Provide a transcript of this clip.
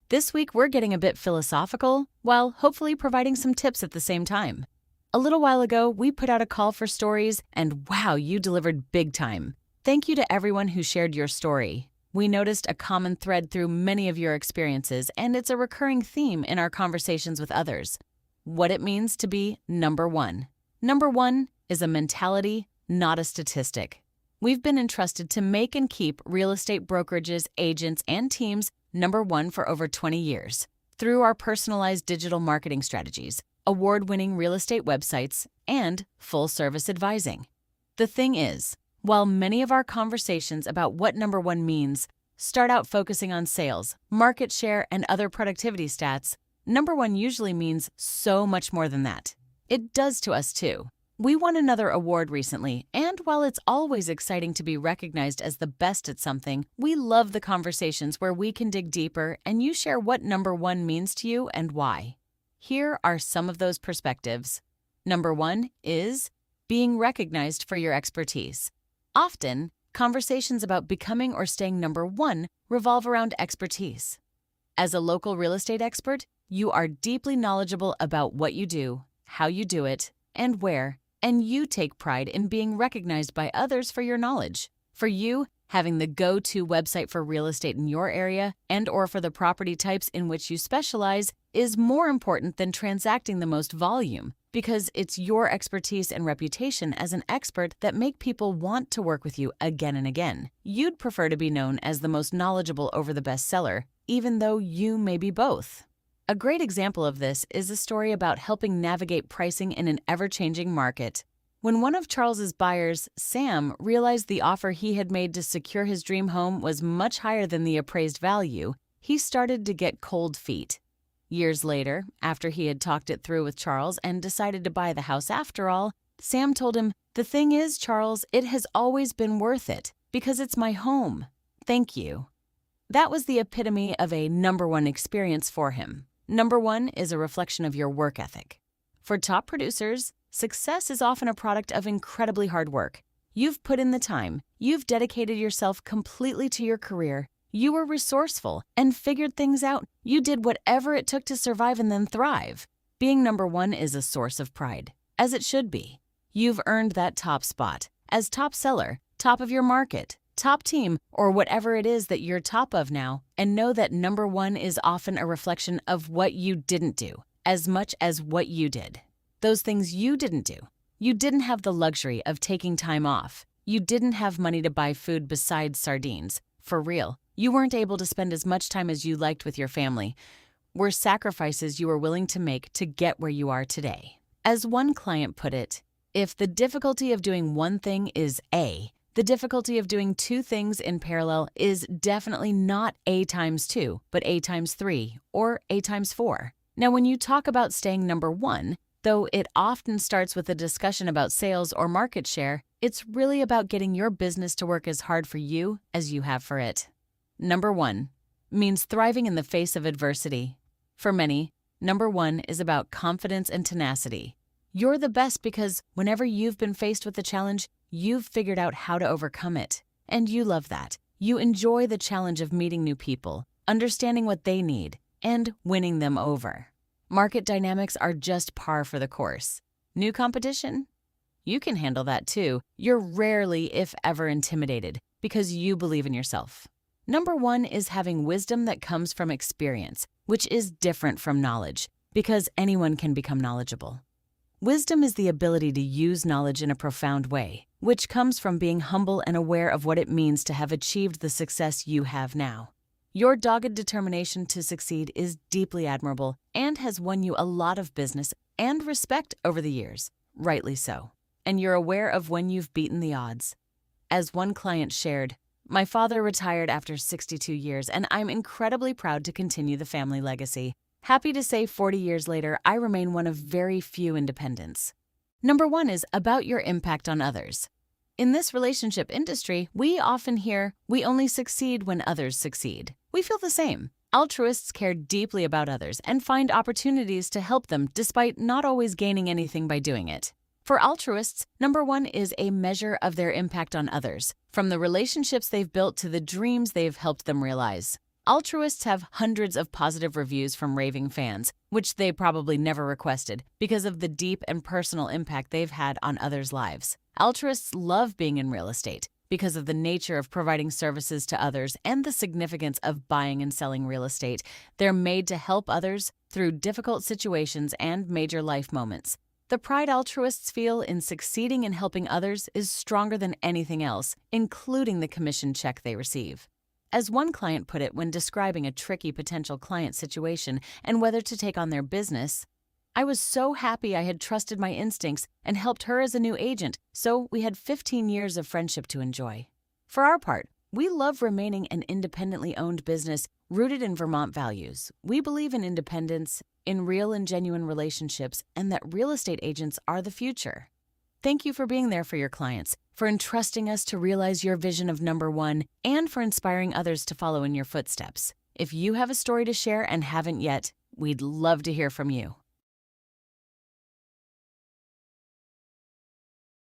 This week, we're getting a bit philosophical, while hopefully providing some tips at the same time. A little while ago, we put out a call for stories, and wow, you delivered big time. Thank you to everyone who shared your story. We noticed a common thread through many of your experiences, and it's a recurring theme in our conversations with others. What it means to be number one. Number one is a mentality, not a statistic. We've been entrusted to make and keep real estate brokerages, agents, and teams number one for over 20 years through our personalized digital marketing strategies, award-winning real estate websites, and full-service advising. The thing is, while many of our conversations about what number one means start out focusing on sales, market share, and other productivity stats, number one usually means so much more than that. It does to us too. We won another award recently, and while it's always exciting to be recognized as the best at something, we love the conversations where we can dig deeper and you share what number one means to you and why. Here are some of those perspectives. Number one is being recognized for your expertise. Often, conversations about becoming or staying number one revolve around expertise. As a local real estate expert, you are deeply knowledgeable about what you do, how you do it, and where, and you take pride in being recognized by others for your knowledge. For you, having the go-to website for real estate in your area and/or for the property types in which you specialize is more important than transacting the most volume, because it's your expertise and reputation as an expert that make people want to work with you again and again. You'd prefer to be known as the most knowledgeable over the bestseller, even though you may be both. A great example of this is a story about helping navigate pricing in an ever-changing market. When one of Charles's buyers, Sam, realized the offer he had made to secure his dream home was much higher than the appraised value, he started to get cold feet. Years later, after he had talked it through with Charles and decided to buy the house after all, Sam told him, "The thing is, Charles, it has always been worth it, because it's my home. Thank you." That was the epitome of a number one experience for him. Number one is a reflection of your work ethic. For top producers, success is often a product of incredibly hard work. You've put in the time, you've dedicated yourself completely to your career, you were resourceful and figured things out. You did whatever it took to survive and then thrive. Being number one is a source of pride, as it should be. You've earned that top spot as top seller, top of your market, top team, or whatever it is that you're top of now, and know that number one is often a reflection of what you didn't do, as much as what you did. Those things you didn't do. You didn't have the luxury of taking time off. You didn't have money to buy food besides sardines. For real. You weren't able to spend as much time as you liked with your family, were sacrifices you were willing to make to get where you are today. As one client put it, if the difficulty of doing one thing is A, the difficulty of doing two things in parallel is definitely not A times 2, but A times 3 or A times 4. Now, when you talk about staying number one, though it often starts with a discussion about sales or market share, it's really about getting your business to work as hard for you as you have for it. Number one means thriving in the face of adversity. For many, number one is about confidence and tenacity. You're the best because whenever you've been faced with a challenge, you've figured out how to overcome it. And you love that. You enjoy the challenge of meeting new people, understanding what they need, and winning them over. Market dynamics are just par for the course. New competition? You can handle that too. You're rarely, if ever, intimidated because you believe in yourself. Number one is having wisdom that comes from experience, which is different from knowledge, because anyone can become knowledgeable. Wisdom is the ability to use knowledge in a profound way, which comes from being humble and aware of what it means to have achieved the success you have now. Your dogged determination to succeed is deeply admirable and has won you a lot of business and respect over the years, rightly so. And you're aware of when you've beaten the odds. As one client shared, "My father retired after 62 years, and I'm incredibly proud to continue the family legacy. Happy to say 40 years later, I remain one of very few independents." Number one is about your impact on others. In this relationship industry, we often hear, "We only succeed when others succeed." We feel the same. Altruists care deeply about others and find opportunities to help them despite not always gaining anything by doing it. For altruists, number one is a measure of their impact on others, from the relationships they've built to the dreams they've helped them realize. Altruists have hundreds of positive reviews from raving fans, which they probably never requested because of the deep and personal impact they've had on others' lives. Altruists love being in real estate because of the nature of providing services to others and the significance of buying and selling real estate. They're made to help others through difficult situations and major life moments. The pride altruists feel in succeeding in helping others is stronger than anything else, including the commission check they receive. As one client put it when describing a tricky potential client situation and whether to take on their business, "I was so happy I had trusted my instincts and helped her as a new agent, so we had 15 years of friendship to enjoy." For our part, we love remaining an independently owned business rooted in Vermont values. We believe in independence, in real and genuine relationships, and that real estate agents are the future. Thank you for being there for your clients, for entrusting us to realize your vision of number one, and for inspiring others to follow in your footsteps. If you have a story to share and haven't yet, we'd love to hear from you.